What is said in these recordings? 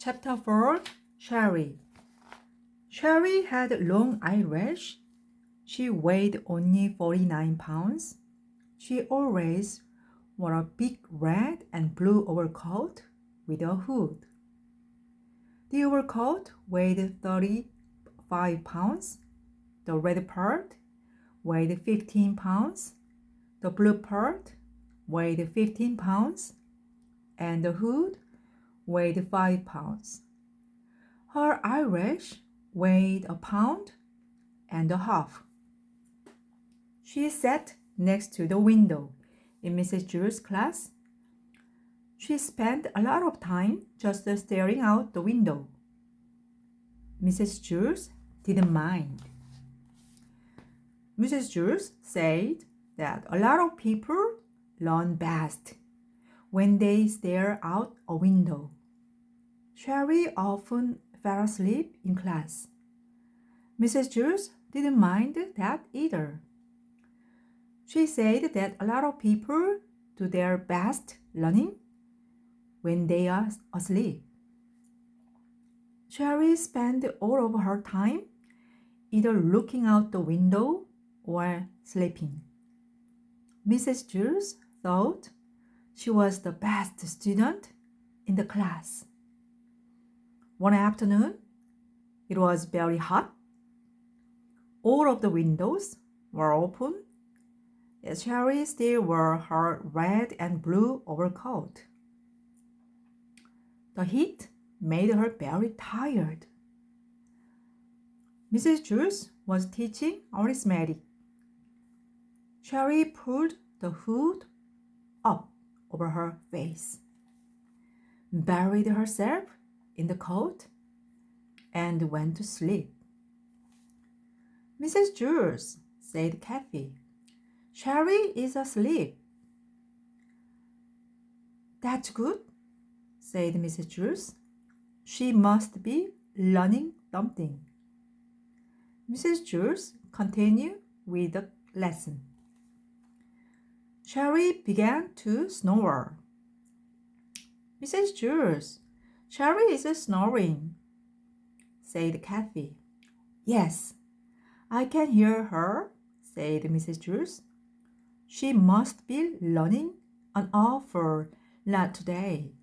Chapter 4, Sharie. Sharie had long eyelash. She weighed only 49 pounds. She always wore a big red and blue overcoat with a hood. The overcoat weighed 35 pounds. The red part weighed 15 pounds. The blue part weighed 15 pounds. And the hood weighed 5 pounds. Her eyelash weighed a pound and a half. She sat next to the window in Mrs. Jules' class. She spent a lot of time just staring out the window. Mrs. Jules didn't mind. Mrs. Jules said that a lot of people learn best when they stare out a window. Sharie often fell asleep in class. Mrs. Jules didn't mind that either. She said that a lot of people do their best learning when they are asleep. Sharie spent all of her time either looking out the window or sleeping. Mrs. Jules thought she was the best student in the class. One afternoon, it was very hot. All of the windows were open, yet Sharie still wore her red and blue overcoat. The heat made her very tired. Mrs. Jules was teaching arithmetic. Sharie pulled the hood up over her face, buried herself in the coat, and went to sleep. Mrs. Jules, said Kathy, Sharie is asleep. That's good, said Mrs. Jules. She must be learning something. Mrs. Jules continued with the lesson. Sharie began to snore. Mrs. Jules, Sharie is snoring, said Kathy. Yes, I can hear her, said Mrs. Jules. She must be learning an awful lot today.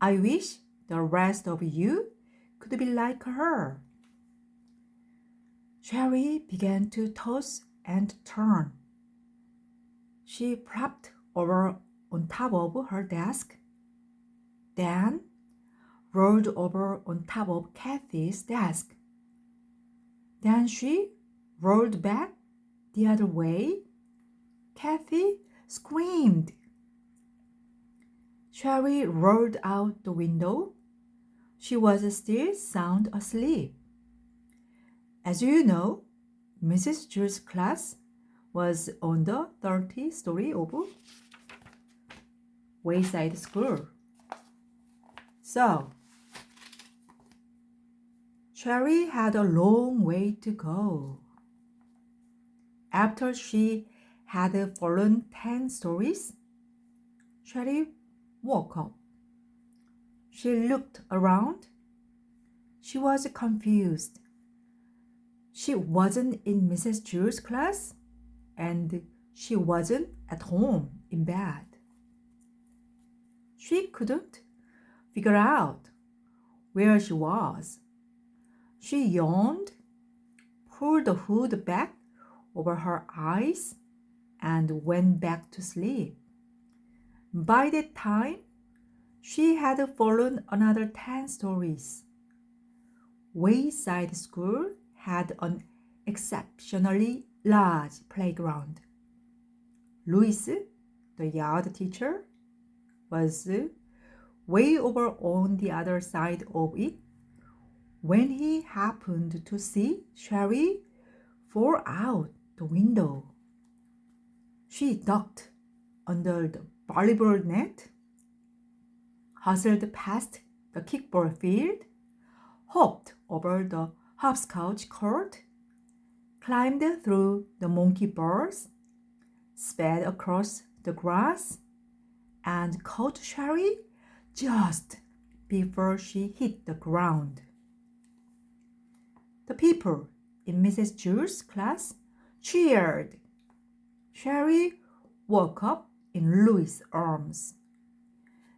I wish the rest of you could be like her. Sharie began to toss and turn. She propped over on top of her desk, then rolled over on top of Kathy's desk. Then she rolled back the other way. Kathy screamed. Sharie rolled out the window. She was still sound asleep. As you know, Mrs. Jules' class was on the 30th story of Wayside School. So, Sharie had a long way to go. After she had fallen 10 stories, Sharie woke up. She looked around. She was confused. She wasn't in Mrs. Jules' class, and she wasn't at home in bed. She couldn't figure out where she was. She yawned, pulled the hood back over her eyes, and went back to sleep. By that time, she had fallen another 10 stories. Wayside School had an exceptionally large playground. Louis, the yard teacher, was way over on the other side of it when he happened to see Sharie fall out the window. She ducked under the volleyball net, hustled past the kickball field, hopped over the hopscotch court, climbed through the monkey bars, sped across the grass, and caught Sharie just before she hit the ground. The people in Mrs. Jules' class cheered. Sharie woke up in Louis' arms.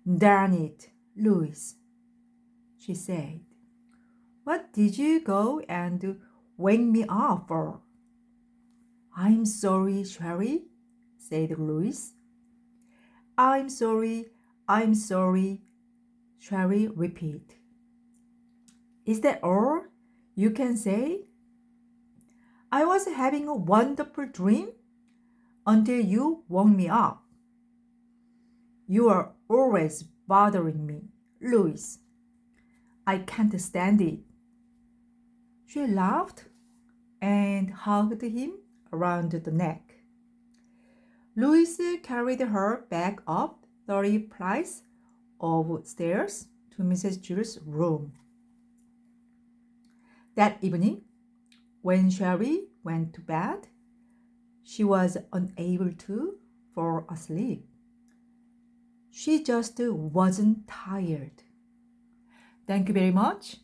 "Darn it, Louis," she said. "What did you go and wake me up for?" "I'm sorry, Sharie," said Louis. I'm sorry, Sharie repeated. "Is that all you can say?" "I was having a wonderful dream until you woke me up." "You are always bothering me, Louis. I can't stand it." She laughed and hugged him around the neck. Louis carried her back up 30 flights of stairs to Mrs. Jules' room. That evening, when Sharie went to bed, she was unable to fall asleep. She just wasn't tired. Thank you very much.